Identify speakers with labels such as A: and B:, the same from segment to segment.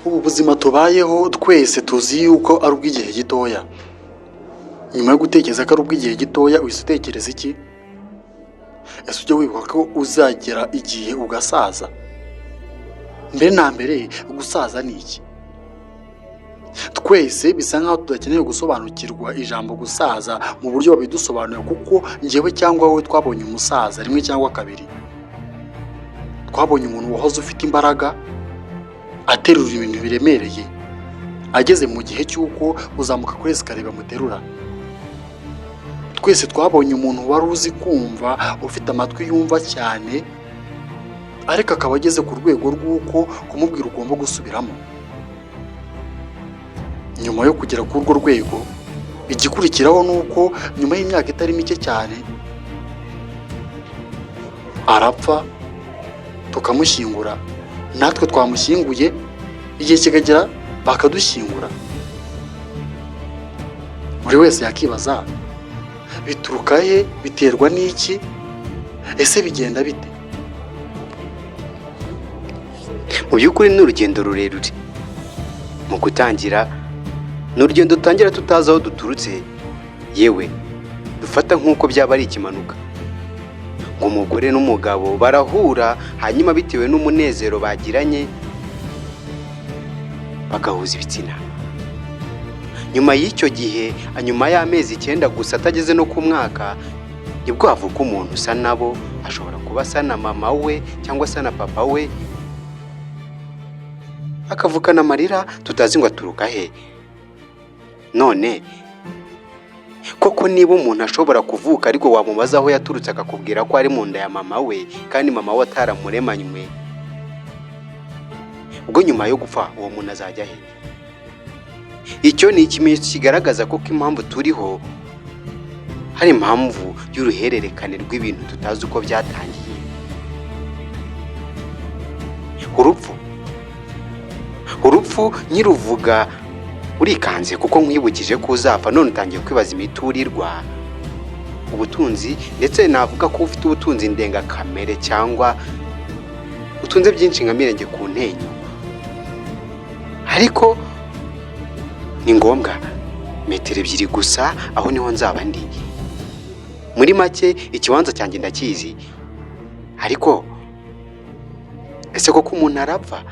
A: ubu buzima tubayeho twese tuzi yuko ari ubw'igihe gitoya. Nyuma yo gutekereza ko ari ubw'igihe gitoya uhise utekereza iki? Ese ujya wibuka ko uzagera igihe ugasaza? Mbere na mbere gusaza ni iki? Twese bisa nkaho tudakeneye gusobanukirwa ijambo gusaza mu buryo babidusobanurira, kuko njyewe cyangwa wowe twabonye umusaza rimwe cyangwa kabiri. Twabonye umuntu wahoze ufite imbaraga aterura ibintu biremereye, ageze mu gihe cy'uko uzamuka kuri esikariye bamuterura. Twese twabonye umuntu wari uzi kumva, ufite amatwi yumva cyane, ariko akaba ageze ku rwego rw'uko kumubwira ugomba gusubiramo. Nyuma yo kugera kuri urwo rwego, igikurikiraho ni uko nyuma y'imyaka itari mike cyane arapfa, tukamushyingura, natwe twamushyinguye, igihe kikagera bakadushyingura. Buri wese yakibaza, bituruka he? Biterwa n'iki? Ese bigenda bite?
B: Mu by'ukuri ni urugendo rurerure. Mu gutangira ni urugendo dutangira tutazi aho duturutse, yewe dufata nk'uko byaba ari ikimanuka. Ngo umugore n'umugabo barahura, hanyuma bitewe n'umunezero bagiranye bagahuza ibitsina. Nyuma y'icyo gihe, nyuma y'amezi 9 gusa atageze no ku mwaka, nibwo havuka umuntu usa nabo, ashobora kuba asa na mama we cyangwa asa na papa we, akavukana amarira tutazi ngo aturuka he. None koko niba umuntu ashobora kuvuka ariko wamubaza aho yaturutse akakubwira ko ari mu nda ya mama we, kandi mama we ataramuremanywe, ubwo nyuma yo gupfa uwo muntu azajya he? Icyo ni ikimenyetso kigaragaza ko impamvu turiho hari impamvu y'uruhererekane rw'ibintu tutazi uko byatangiye. Urupfu nyiruvuga urikanze kuko nkwibukije ko uzapfa, none utangiye kwibaza imiturirwa, ubutunzi, ndetse navuga ko ufite ubutunzi ndengakamere cyangwa utunze byinshi nka mirenge ku ntenyo. Ariko ni ngombwa 2 metero gusa, aho niho nzaba ndi. Muri make ikibanza cyanjye ndakizi, ariko ese koko umuntu arapfa?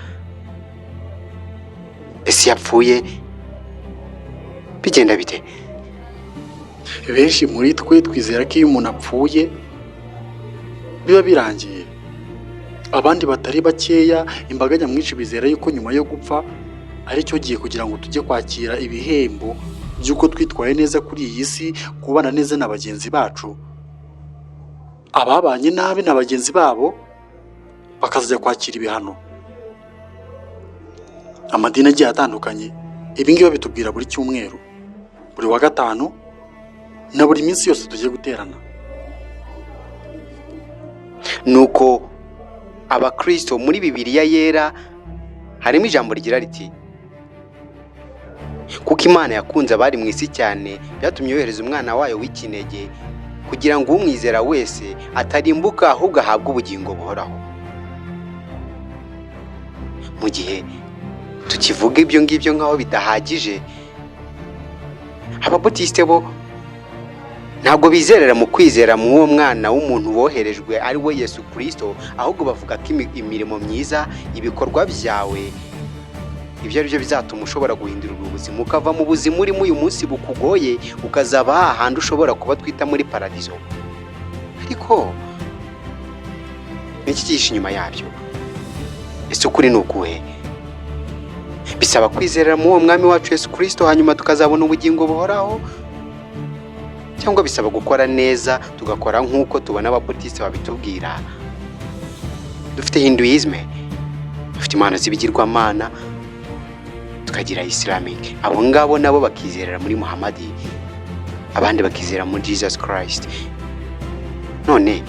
B: Ese yapfuye bigenda bite?
A: Benshi muri twe twizera ko iyo umuntu apfuye biba birangiye. Abandi batari bakeya, imbaga nyamwinshi bizera yuko nyuma yo gupfa ari cyo gihe kugira ngo tujye kwakira ibihembo by'uko twitwaye neza kuri iyi si, kubana neza na bagenzi bacu. Ababanye nabi na bagenzi babo bakazajya kwakira ibihano. Amadini agiye atandukanye ibi ngibi bitubwira buri cyumweru, buri wa gatanu, na buri minsi yose tugiye guterana.
B: Nuko abakristo muri Bibiliya yera harimo ijambo rigira riti, kuko Imana yakunze abari mu isi cyane, byatumye yohereza umwana wayo w'ikinege, kugira ngo umwizera wese atarimbuka ahubwo ahabwe ubugingo buhoraho. Mu gihe tukivuga ibyo ngibyo nkaho bidahagije, ababatisite bo ntabwo bizerera mu kwizera mu uwo mwana w'umuntu woherejwe ari we Yesu Kristo, ahubwo bavuga ko imirimo myiza, ibikorwa byawe, ibyo ari byo bizatuma ushobora guhindura ubuzima, ukava mu buzima urimo uyu munsi bukugoye, ukazaba hahandi ushobora kuba twita muri paradizo. Ariko n'iki cyishe inyuma yabyo? Ese ukuri ni ukuhe? Bisaba kwizerera mu uwo mwami wacu Yesu Kristo, hanyuma tukazabona ubugingo buhoraho, cyangwa bisaba gukora neza, tugakora nk'uko tubona ababatisite babitubwira? Dufite Hinduisme, dufite imana z'ibigirwamana, tukagira Islamic. Abo ngabo nabo bakizerera muri Muhammad, abandi bakizera muri Jesus Christ. None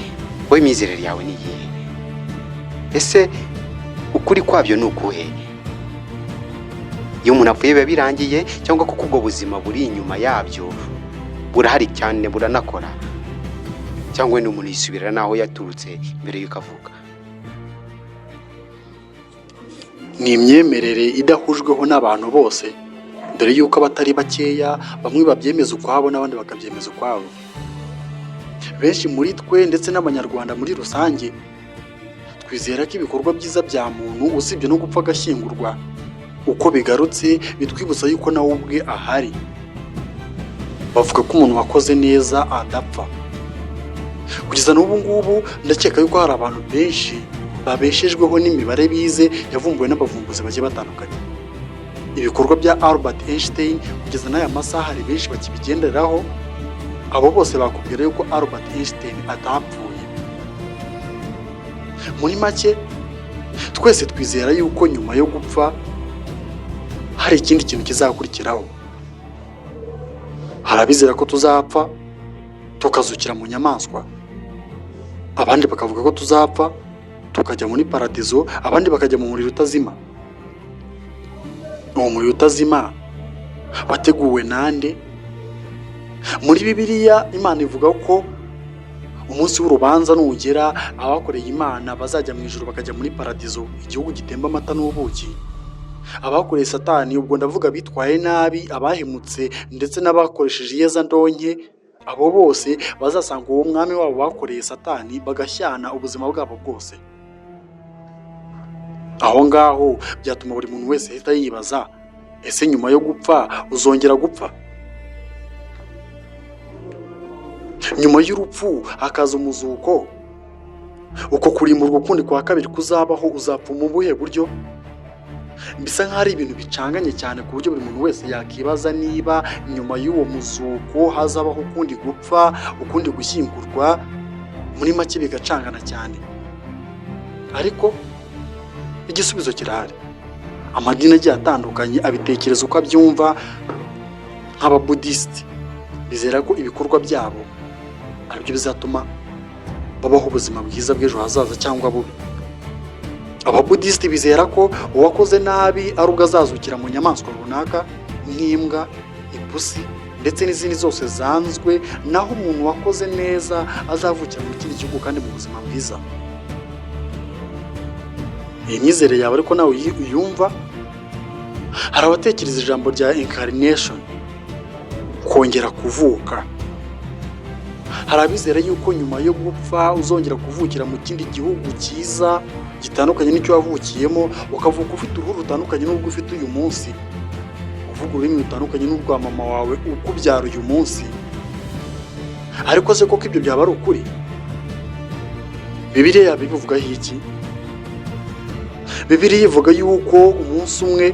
B: wowe imyizerere yawe ni iyihe? Ese ukuri kwabyo ni ukuhe? Iyo umuntu apfuye biba birangiye, cyangwa kuko ubwo buzima buri inyuma yabyo burahari cyane, buranakora, cyangwa ni umuntu yisubirira naho yaturutse mbere y'uko avuka?
A: ni imyemerere idahujweho n'abantu bose, dore yuko abatari bakeya bamwe babyemeza ukwabo n'abandi bakabyemeza ukwabo. Benshi muri twe ndetse n'abanyarwanda muri rusange twizera ko ibikorwa byiza bya muntu usibye no gupfa agashyingurwa, uko bigarutse bitwibutsa yuko nawe ubwe ahari. Bavuga ko umuntu wakoze neza adapfa. Kugeza n'ubu ngubu ndakeka yuko hari abantu benshi babeshejweho n'imibare bize yavumbuwe n'abavumbuzi bagiye batandukanye. Ibikorwa bya Albert Einstein kugeza n'aya masaha hari benshi bakibigenderaho. Abo bose bakubwira yuko Albert Einstein atapfuye. Muri make twese twizera yuko nyuma yo gupfa hari ikindi kintu kizakurikiraho. Hari abizera ko tuzapfa tukazukira mu nyamaswa, abandi bakavuga ko tuzapfa tukajya muri paradizo, abandi bakajya mu muriro utazima. Uwo muriro utazima wateguwe nande? Muri Bibiliya Imana ivuga ko umunsi w'urubanza nugera abakoreye Imana bazajya mu ijuru bakajya muri paradizo, igihugu gitemba amata n'ubuki. Abakoreye Satani, ubwo ndavuga bitwaye nabi, abahemutse ndetse n'abakoresheje iyezandonke, abo bose bazasanga uwo mwami wabo bakoreye Satani bagashyana ubuzima bwabo bwose. Aho ngaho byatuma buri muntu wese ahita yibaza, ese nyuma yo gupfa uzongera gupfa? Nyuma y'urupfu hakaza umuzuko, uko kurimburwa ukundi kwa kabiri kuzabaho, uzapfa mu buhe buryo? Bisa nk'aho ari ibintu bicanganye cyane ku buryo buri muntu wese yakibaza niba nyuma y'uwo muzuko hazabaho ukundi gupfa, ukundi gushyingurwa. Muri make bigacangana cyane, ariko igisubizo kirahari. Amadini agiye atandukanye abitekereza uko abyumva. Nk'Ababudisiti bizera ko ibikorwa byabo aribyo bizatuma babaho ubuzima bwiza bw'ejo hazaza cyangwa bubi. Ababudisiti bizera ko uwakoze nabi ari ubwo azazukira mu nyamaswa runaka nk'imbwa, ipusi ndetse n'izindi zose zanzwe, naho umuntu wakoze neza azavukira mu kindi gihugu kandi mu buzima bwiza. Iyi myizerere yawe ariko nawe uyumva? Hari abatekereza ijambo rya incarnation, kongera kuvuka. Hari abizera yuko nyuma yo gupfa uzongera kuvukira mu kindi gihugu cyiza gitandukanye n'icyo wavukiyemo, ukavuka ufite uruhu rutandukanye n'urwo ufite uyu munsi, uvuga ururimi rutandukanye n'urwa mama wawe ukubyara uyu munsi. Ariko se koko ibyo byaba ari ukuri? Bibiliya yabivugaho iki? Bibiliya ivuga yuko umunsi umwe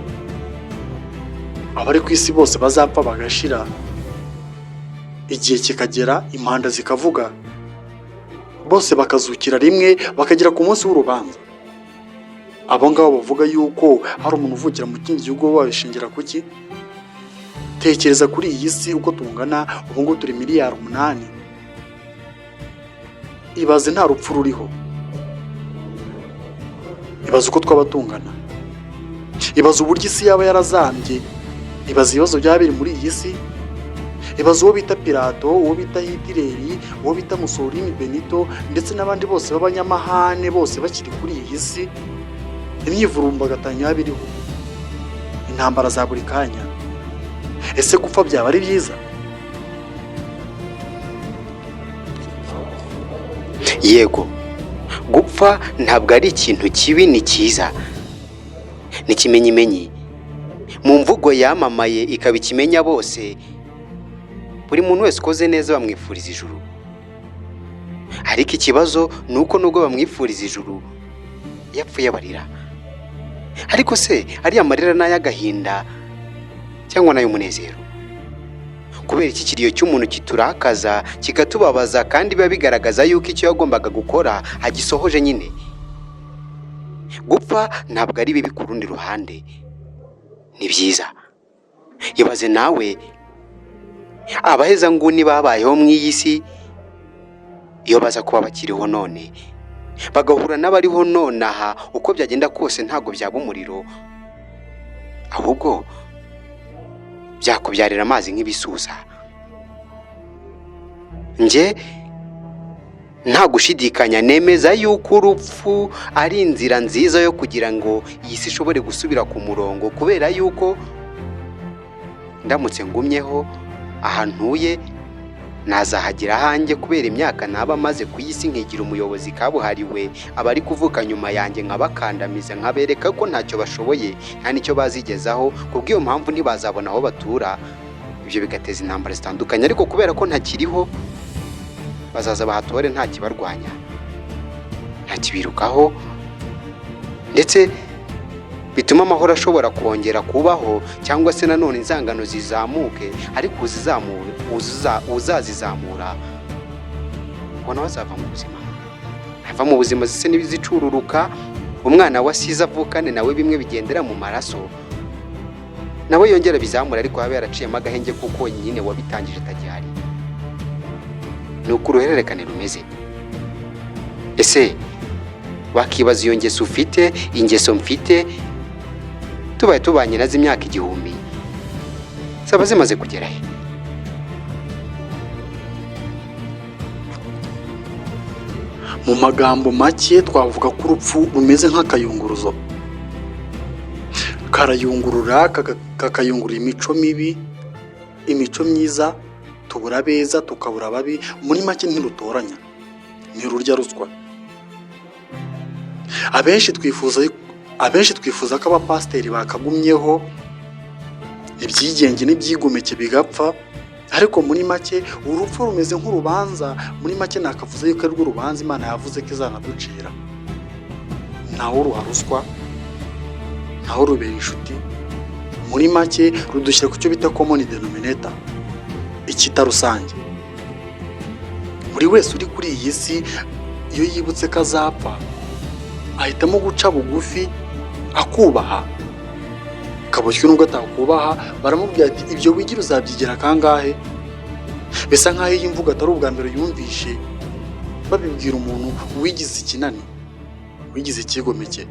A: abari ku isi bose bazapfa bagashira, igihe kikagera impanda zikavuga, bose bakazukira rimwe bakagera ku munsi w'urubanza. Abo ngabo bavuga yuko hari umuntu uvukira mu kindi gihugu, babishingira kuki? Tekereza kuri iyi si uko tungana ubu ngubu, turi miliyari 8. Ibaze nta rupfu ruriho. Ibaze uko twaba tungana. Ibaze uburyo isi yaba yarazambye. Ibaze ibibazo byaba biri muri iyi si. Ibaze uwo bita Pilato, uwo bita Hitireri, uwo bita Mussolini, Benito ndetse n'abandi bose b'abanyamahane bose bakiri kuri iyi si. Imyivurumbagatanyo yaba iriho, intambara za buri kanya. Ese gupfa byaba ari byiza?
B: Yego, gupfa ntabwo ari ikintu kibi, ni cyiza, ni kimenyimenyi. Mu mvugo yamamaye ikaba ikimenya bose, buri muntu wese ukoze neza bamwifuriza ijuru. Ariko ikibazo ni uko nubwo bamwifuriza ijuru yapfuye barira. Ariko se ariya marira n'ay'agahinda cyangwa n'ay'umunezero? Kubera iki kiriyo cy'umuntu kiturakaza kikatubabaza kandi biba bigaragaza yuko icyo yagombaga gukora agisohoje nyine? Gupfa ntabwo ari bibi ku rundi ruhande, ni byiza. Ibaze nawe abahezanguni babayeho mu iyi si, iyo baza kuba bakiriho none bagahura n'abariho nonaha, uko byagenda kose ntabwo byaba umuriro, ahubwo byakubyarira amazi nk'ibisusa. Nje nta gushidikanya nemeza yuko urupfu ari inzira nziza yo kugira ngo iyi si ishobore gusubira ku murongo, kubera yuko ndamutse ngumyeho ahantu ntuye nazahagira ahanjye kubera imyaka naba maze ku isi, nkigira umuyobozi kabuhariwe abari kuvuka nyuma yanjye nkabakandamiza, nkabereka ko ntacyo bashoboye nta n'icyo bazigezaho, kubw'iyo mpamvu ntibazabona aho batura. Ibyo bigateza intambara zitandukanye, ariko kubera ko ntakiriho bazaza bahatore nta kibarwanya, nta kibirukaho, ndetse bituma amahoro ashobora kongera kubaho, cyangwa se nanone inzangano zizamuke, ariko uzazizamura ubona bazava mu buzima, ava mu buzima zise n'ibizicururuka. Umwana wasize avukane nawe bimwe bigendera mu maraso, nawe yongera bizamura, ariko yaba yaraciyemo agahenge kuko nyine wabitangije atagihari. Ni uko uruhererekane rumeze. Ese wakibaza iyo ngeso ufite, ingeso mfite, tubaye tubanye nazo imyaka 1000 zaba zimaze kugera he?
A: Mu magambo make twavuga ko urupfu rumeze nk'akayunguruzo, karayungurura kakayungurura imico mibi, imico myiza, tubura beza tukabura babi. Muri make ntirutoranya, ntirurya ruswa. Abenshi twifuza ko abapasiteri bakagumyeho, ibyigenge n'ibyigomeke bigapfa, ariko muri make urupfu rumeze nk'urubanza. Muri make nakavuze yuko ari rwo rubanza Imana yavuze ko izanaducira. Ntawe uruha ruswa, ntawe rubera inshuti. Muri make rudushyira ku cyo bita common denominator, ikita rusange. Buri wese uri kuri iyi si iyo yibutse ko azapfa ahitamo guca bugufi akubaha, kaboshywe nubwo atakubaha. Baramubwira ati ibyo wigira uzabyigera kangahe? Bisa nkaho iyi mvugo atari ubwa mbere yumvishe babibwira umuntu wigize ikinani, wigize ikigomeke.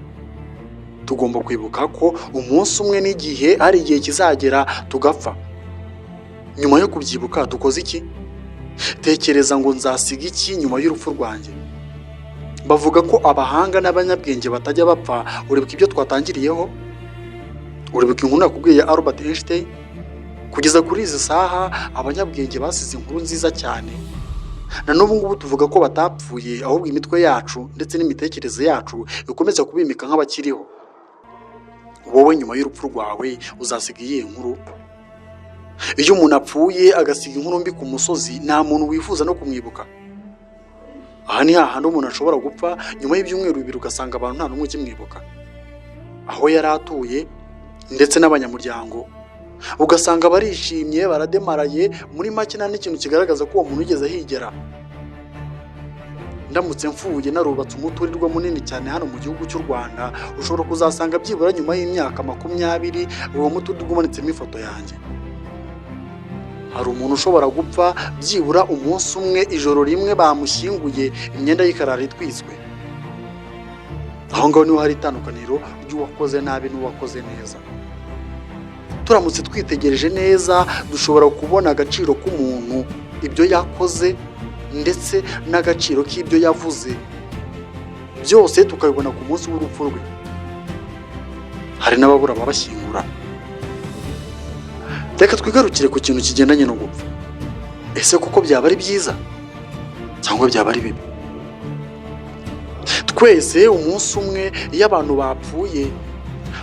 A: Tugomba kwibuka ko umunsi umwe n'igihe hari igihe kizagera tugapfa. Nyuma yo kubyibuka dukoze iki? Tekereza ngo nzasiga iki nyuma y'urupfu rwanjye? Bavuga ko abahanga n'abanyabwenge batajya bapfa. Uribuka ibyo twatangiriyeho? Uribuka inkuru nakubwiye ya Albert Einstein? Kugeza kuri izi saha abanyabwenge basize inkuru nziza cyane. Na n'ubu ngubu tuvuga ko batapfuye, ahubwo imitwe yacu ndetse n'imitekerereze yacu ikomeza kubimika nk'abakiriho. Wowe nyuma y'urupfu rwawe uzasiga iyihe nkuru? Iyo umuntu apfuye agasiga inkuru mbi ku musozi, nta muntu wifuza no kumwibuka. Aha ni hahandi umuntu ashobora gupfa nyuma y'ibyumweru 2 ugasanga abantu nta n'umwe ukimwibuka aho yari atuye, ndetse n'abanyamuryango ugasanga barishimye barademaraye. Muri make nta n'ikintu kigaragaza ko uwo muntu ugeze ahigera. Ndamutse mfuye narubatse umuturirwa munini cyane hano mu gihugu cy'u Rwanda, ushobora kuzasanga byibura nyuma y'imyaka 20 uwo muturirwa umanitsemo ifoto yanjye. Hari umuntu ushobora gupfa byibura umunsi umwe, ijoro rimwe bamushyinguye, imyenda y'ikarara itwiswe. Aho ngaho niho hari itandukaniro ry'uwakoze nabi n'uwakoze neza. Turamutse twitegereje neza dushobora kubona agaciro k'umuntu, ibyo yakoze ndetse n'agaciro k'ibyo yavuze, byose tukabibona ku munsi w'urupfu rwe. Hari n'ababura babashyingura. Reka twigarukire ku kintu kigendanye no gupfa. Ese kuko byaba ari byiza cyangwa byaba ari bibi? Twese umunsi umwe iyo abantu bapfuye,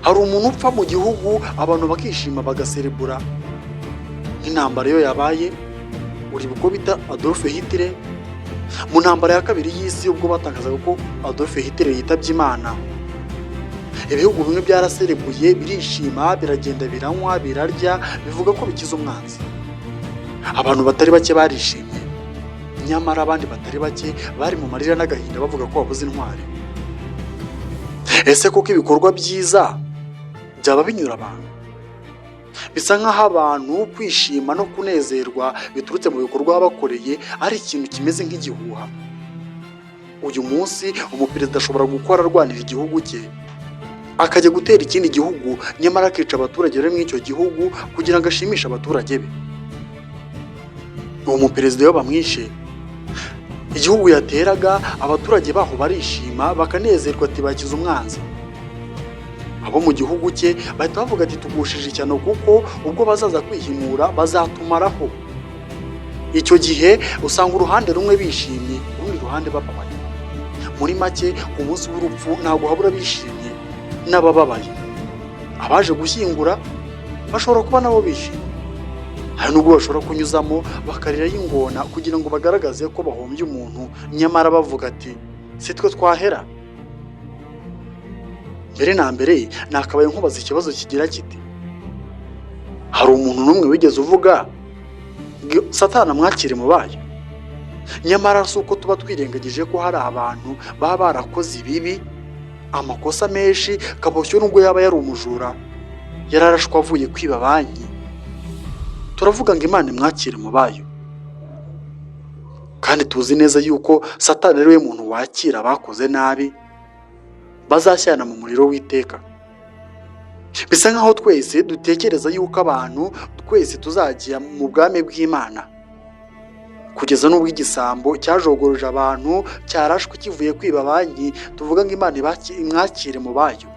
A: hari umuntu upfa mu gihugu abantu bakishima bagaserebura. Nk'intambara yo yabaye, uribuka uko bita Adolf Hitler mu ntambara ya kabiri y'isi, ubwo batangazaga ko Adolf Hitler yitabye Imana. Ibihugu bimwe byaraserebuye, birishima, biragenda biranywa, birarya, bivuga ko bikiza umwanzi. Abantu batari bake barishimye, nyamara abandi batari bake bari mu marira n'agahinda bavuga ko babuze intwari. Ese koko ibikorwa byiza byaba binyura abantu? Bisa nk'aho abantu kwishima no kunezerwa biturutse mu bikorwa bakoreye ari ikintu kimeze nk'igihuha. Uyu munsi umuperezida ashobora gukora arwanira igihugu cye, akajya gutera ikindi gihugu, nyamara akica abaturage bari muri icyo gihugu kugira ngo ashimishe abaturage be. Uwo muperezida iyo bamwishe igihugu yateraga abaturage baho barishima bakanezerwa ati bakize umwanzi. Abo mu gihugu cye bahita bavuga ati tugushije icyano kuko ubwo bazaza kwihimura bazatumaraho. Icyo gihe usanga uruhande rumwe bishimye urundi ruhande bababaye. Muri make ku munsi w'urupfu ntabwo habura bishimye n'abababaye. Abaje gushyingura bashobora kuba nabo bishimye, hari n'ubwo bashobora kunyuzamo bakarira y'ingona kugira ngo bagaragaze ko bahombye umuntu, nyamara bavuga ati si twe twahera. Mbere na mbere nakabaye nkubaza ikibazo kigira kiti, hari umuntu n'umwe wigeze uvuga Satani amwakire mu bayo? Nyamara si uko tuba twirengagije ko hari abantu baba barakoze ibibi, amakosa menshi, kaboshye n'ubwo yaba yari umujura yararashwe avuye kwiba banki, turavuga ngo Imana imwakire mu bayo. Kandi tuzi neza yuko Satani ari we muntu wakira abakoze nabi bazashyana mu muriro w'iteka. Bisa nkaho twese dutekereza yuko abantu twese tuzajya mu bwami bw'Imana, kugeza n'ubwo igisambo cyajogoroje abantu cyarashwe kivuye kwiba banki, tuvuga ngo Imana imwakire mu bayo.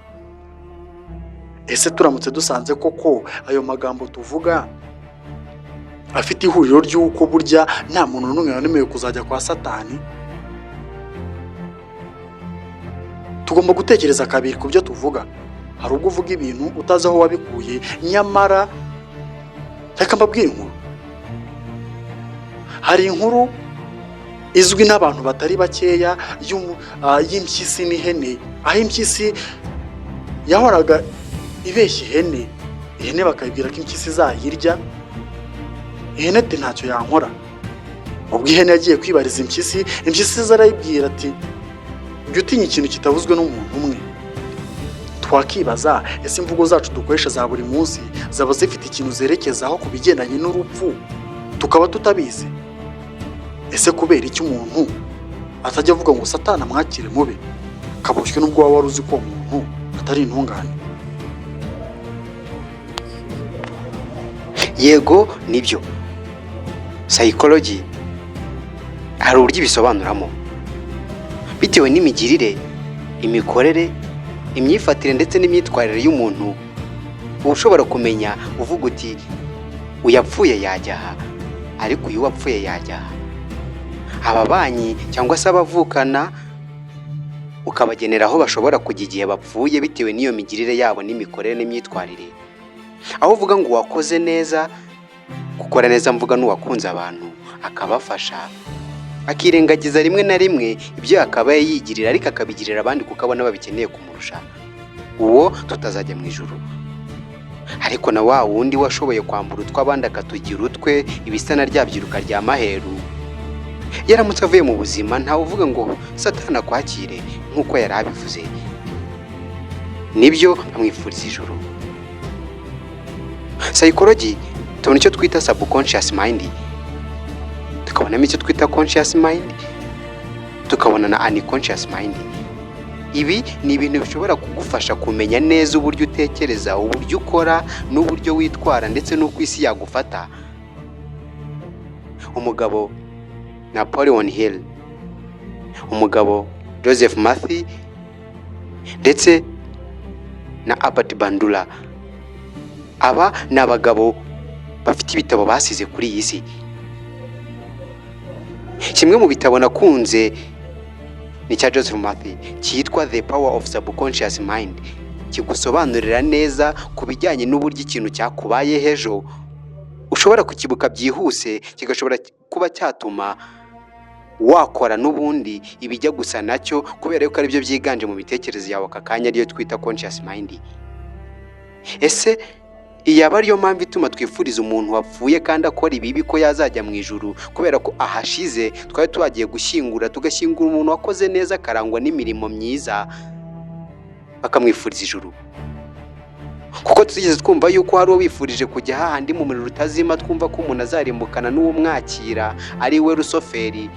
A: Ese turamutse dusanze koko ayo magambo tuvuga afite ihuriro ry'uko burya nta muntu n'umwe wanemewe kuzajya kwa Satani, tugomba gutekereza kabiri ku byo tuvuga. Hari ubwo uvuga ibintu utazi aho wabikuye, nyamara reka mbabwire inkuru. Hari inkuru izwi n'abantu batari bakeya y'impyisi n'ihene, aho impyisi yahoraga ibeshya ihene, ihene bakayibwira ko impyisi izayirya, ihene ati ntacyo yankora. Ubwo ihene yagiye kwibariza impyisi, impyisi zarayibwira ati jya utinya ikintu kitavuzwe n'umuntu umwe. Twakibaza, ese imvugo zacu dukoresha za buri munsi zaba zifite ikintu zerekezaho ku bigendanye n'urupfu tukaba tutabizi? Ese kubera iki umuntu atajya avuga ngo Satani amwakire mube, kaboshywe n'ubwo waba wari uzi ko umuntu atari intungane?
B: Yego nibyo, psychology hari uburyo ibisobanuramo bitewe n'imigirire, imikorere, imyifatire ndetse n'imyitwarire y'umuntu. Uba ushobora kumenya uvuga uti uyu apfuye yajya aha, ariko uyu wapfuye yajya aha. Ababanyi cyangwa se abavukana ukabagenera aho bashobora kujya igihe bapfuye bitewe n'iyo migirire yabo n'imikorere n'imyitwarire. Aho uvuga ngo wakoze neza, gukora neza mvuga n'uwakunze abantu akabafasha, akirengagiza rimwe na rimwe ibyo yakabaye yigirira ariko akabigirira abandi kuko abona babikeneye kumurusha, uwo tutazajya mu ijuru. Ariko na wa wundi washoboye kwambura utw'abandi akatugira utwe, ibisana ryabyiruka rya maheru, yaramutse avuye mu buzima ntawe uvuga ngo Satani akwakire nk'uko yari abivuze. Nibyo bamwifuriza ijuru. Psychology tubona icyo twita subconscious mind, tukabonamo icyo twita conscious mind, tukabona na unconscious mind. Ibi ni ibintu bishobora kugufasha kumenya neza uburyo utekereza, uburyo ukora n'uburyo witwara ndetse n'uko isi yagufata. Umugabo Napoleon Hill, umugabo Joseph Murphy ndetse na Albert Bandura, aba ni abagabo bafite ibitabo basize kuri iyi si. Kimwe mu bitabo nakunze ni cya Joseph Murphy cyitwa The Power of Subconscious Mind, kigusobanurira neza ku bijyanye n'uburyo ikintu cyakubaye ejo ushobora kukibuka byihuse, kigashobora kuba cyatuma wakora n'ubundi ibijya gusa nacyo kubera yuko ari byo byiganje mu mitekerereze yawe aka kanya, ariyo twita conscious mind. Ese iyaba ariyo mpamvu ituma twifuriza umuntu wapfuye kandi akora ibibi ko yazajya mu ijuru, kubera ko ahashize twari tugiye gushyingura, tugashyingura umuntu wakoze neza akarangwa n'imirimo myiza, bakamwifuriza ijuru? Kuko tugeze twumva yuko hari uwo wifurije kujya hahandi mu muriro utazima, twumva ko umuntu azarimbukana n'uwo mwakira ari we Rusoferi,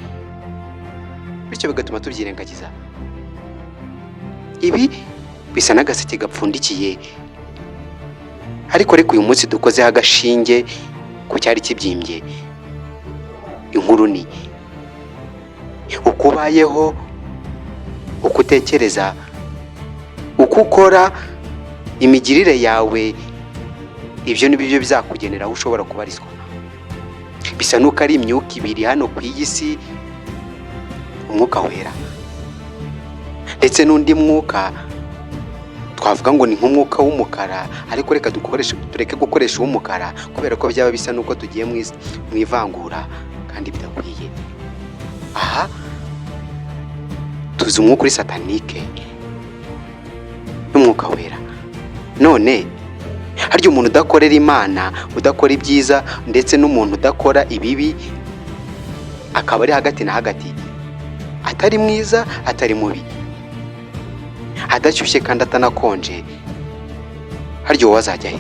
B: bityo bigatuma tubyirengagiza. Ibi bisa n'agaseke gapfundikiye, ariko uyu munsi dukozeho agashinge ku cyari kibyimbye. Inkuru ni uko ubayeho, uko utekereza, uko ukora, imigirire yawe, ibyo ni byo bizakugenera aho ushobora kubarizwa. Bisa n'uko ari imyuka ibiri hano ku iyi si, umwuka wera ndetse n'undi mwuka twavuga ngo ni nk'umwuka w'umukara, ariko reka tureke gukoresha uw'umukara kubera ko byaba bisa n'uko tugiye mu ivangura kandi bidakwiye. Aha tuzi umwuka uri satanike n'umwuka wera. None harya umuntu udakorera Imana, udakora ibyiza, ndetse n'umuntu udakora ibibi, akaba ari hagati na hagati, atari mwiza atari mubi, adashyushye kandi atanakonje, harya uwo azajya he?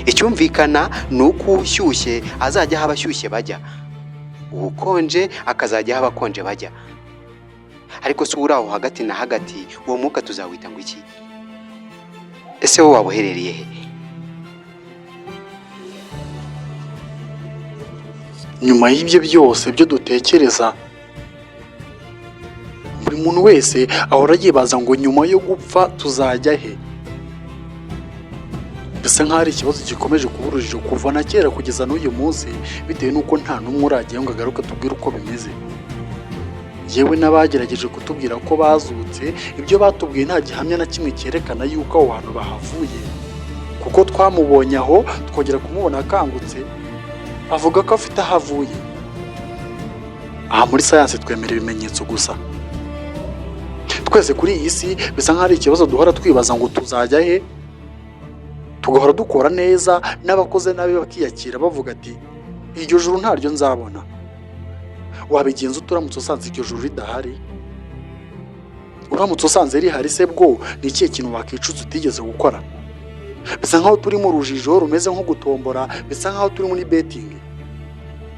B: Icyumvikana ni uko ushyushye azajya aho abashyushye bajya, ukonje akazajya aho abakonje bajya. Ariko si uri aho hagati na hagati, uwo mwuka tuzawita ngo iki? Ese wowe waba uherereye he?
A: Nyuma y'ibyo byose byo dutekereza, buri muntu wese ahora yibaza ngo nyuma yo gupfa tuzajya he. Bisa nk'aho ari ikibazo gikomeje kuba urujijo kuva na kera kugeza n'uyu munsi, bitewe n'uko nta n'umwe uragiye ngo agaruke tubwire uko bimeze. Yewe n'abagerageje kutubwira ko bazutse, ibyo batubwiye nta gihamya na kimwe cyerekana yuko abo bantu bahavuye, kuko twamubonye aho twongera kumubona akangutse avuga ko afite aho avuye. Aha muri sayansi twemera ibimenyetso gusa. Twese kuri iyi si bisa nk'aho ari ikibazo duhora twibaza ngo tuzajya he, tugahora dukora neza, n'abakoze nabi bakiyakira bavuga ati iryo juru ntaryo nzabona. Wabigenza uramutse usanze iryo juru ridahari? Uramutse usanze rihari se bwo ni ikihe kintu wakicutse utigeze gukora? Bisa nk'aho turi mu rujijo rumeze nko gutombora, bisa nk'aho turi muri betting,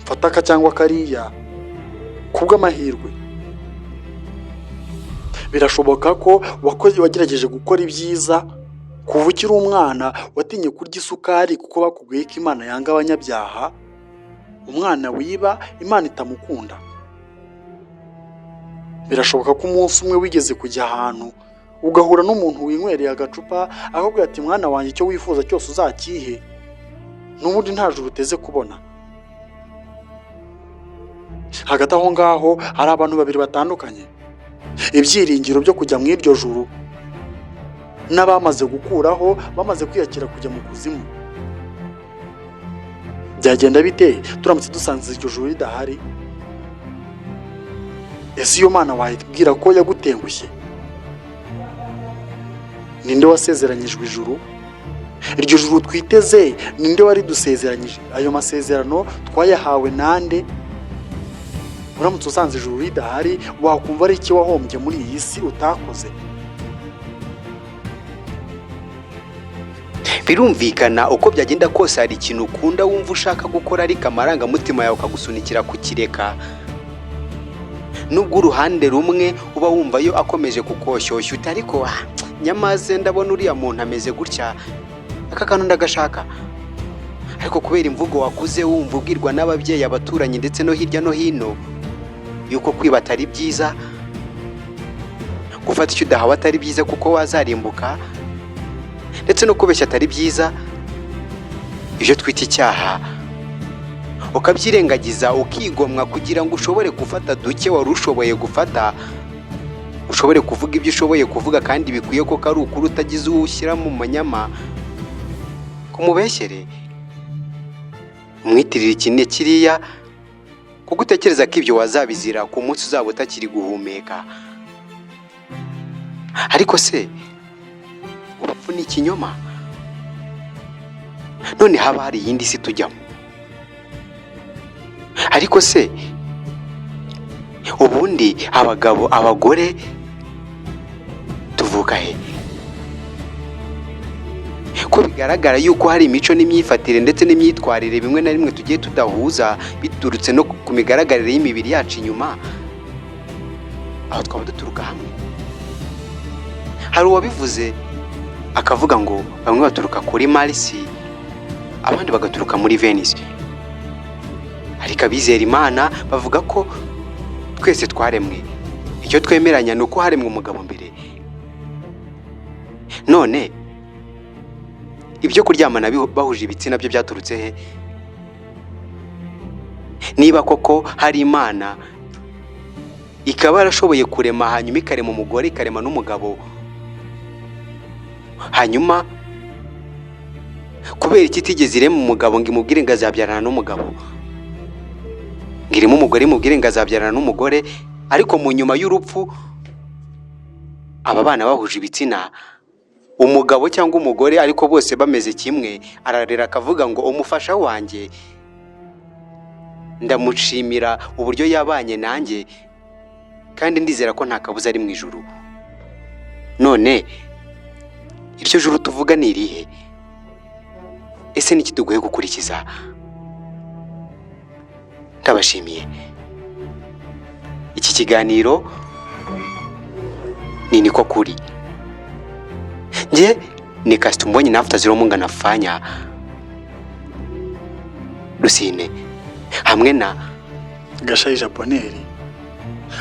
A: mfata aka cyangwa kariya kubw'amahirwe. Birashoboka ko wagerageje gukora ibyiza kuva ukiri umwana, watinye kurya isukari kuko bakubwiye ko Imana yanga abanyabyaha. Umwana wiba Imana itamukunda. Birashoboka ko umunsi umwe wigeze kujya ahantu ugahura n'umuntu winywereye agacupa, akakubwira ati mwana wanjye icyo wifuza cyose uzakihe, n'ubundi nta juru uteze kubona. Hagati aho ngaho hari abantu babiri batandukanye, ibyiringiro byo kujya mu iryo juru n'abamaze gukuraho, bamaze kwiyakira kujya mu kuzimu. Byagenda bite turamutse dusanze iryo juru ridahari? Ese iyo Mana wayibwira ko yagutengushye? Ninde wasezeranyijwe ijuru? Iryo juru twiteze ninde wari dusezeranyije? Ayo masezerano twayahawe nande? Uramutse usanze ijuru ridahari, wakumva ari iki wahombye muri iyi si utakoze?
B: Birumvikana uko byagenda kose hari ikintu ukunda wumva ushaka gukora, ariko amarangamutima yawe akagusunikira kukireka. Nubwo uruhande rumwe uba wumva yo akomeje kukoshyushya uti ariko nyamaze ndabona uriya muntu ameze gutya, aka kantu ndagashaka. Ariko kubera imvugo wakuze wumva ubwirwa n'ababyeyi, abaturanyi ndetse no hirya no hino, yuko kwiba atari byiza, gufata icyo udahawe atari byiza kuko wazarimbuka, ndetse no kubeshya atari byiza, ibyo twita icyaha, ukabyirengagiza ukigomwa kugira ngo ushobore gufata duke wari ushoboye gufata, ushobore kuvuga ibyo ushoboye kuvuga kandi bikwiye ko ari ukuri, utagize uwo ushyira mu manyama kumubeshyere, umwitirira iki kiriya, kuko utekereza ko ibyo wazabizira ku munsi uzaba utakiri guhumeka. Ariko se urupfu ni ikinyoma? None haba hari iyindi si tujyamo? Ariko se ubundi abagabo abagore tuvuka he? Ko bigaragara yuko hari imico n'imyifatire ndetse n'imyitwarire bimwe na rimwe tugiye tudahuza, biturutse no ku migaragarire y'imibiri yacu inyuma, aho twaba duturuka hamwe. Hari uwabivuze akavuga ngo bamwe baturuka kuri Mars, abandi bagaturuka muri Venus. Ariko abizera Imana bavuga ko twese twaremwe, icyo twemeranya ni uko haremwe umugabo mbere. None ibyo kuryamana bahuje ibitsina byo byaturutse he? Niba koko hari Imana ikaba yarashoboye kurema, hanyuma ikarema umugore, ikarema n'umugabo, hanyuma kubera iki itigeze irema umugabo ngo imubwire ngo azabyarana n'umugabo, ngo ireme umugore imubwire ngo azabyarana n'umugore, ariko mu nyuma y'urupfu aba bana bahuje ibitsina, umugabo cyangwa umugore ariko bose bameze kimwe, ararera akavuga ngo umufasha wanjye ndamushimira uburyo yabanye nanjye, kandi ndizera ko nta kabuza ari mu ijuru. None iryo juru tuvuga ni irihe? Ese niki tugoye gukurikiza? Ndabashimiye. Iki kiganiro ni Niko Kuri. Nje ni Kastumbonyi Nafuta Ziromunga nafanya Rusine hamwe na
A: Gashayija Boneri,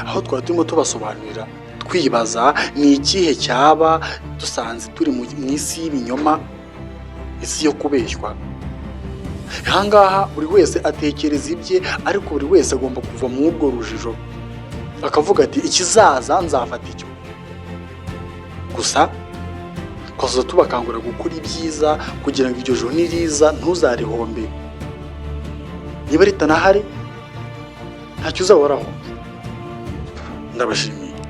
A: aho twari turimo tubasobanurira twibaza ni ikihe cyaba dusanze turi mu isi y'ibinyoma, isi yo kubeshywa. Ahangaha buri wese atekereza ibye, ariko buri wese agomba kuva mu ubwo rujijo akavuga ati ikizaza nzafata icyo. Gusa twaza tubakangurira gukora ibyiza kugira ngo iryo joro niriza ntuzarihombe. Niba ritanahari ntacyo uzahoraho. Ndabashimiye.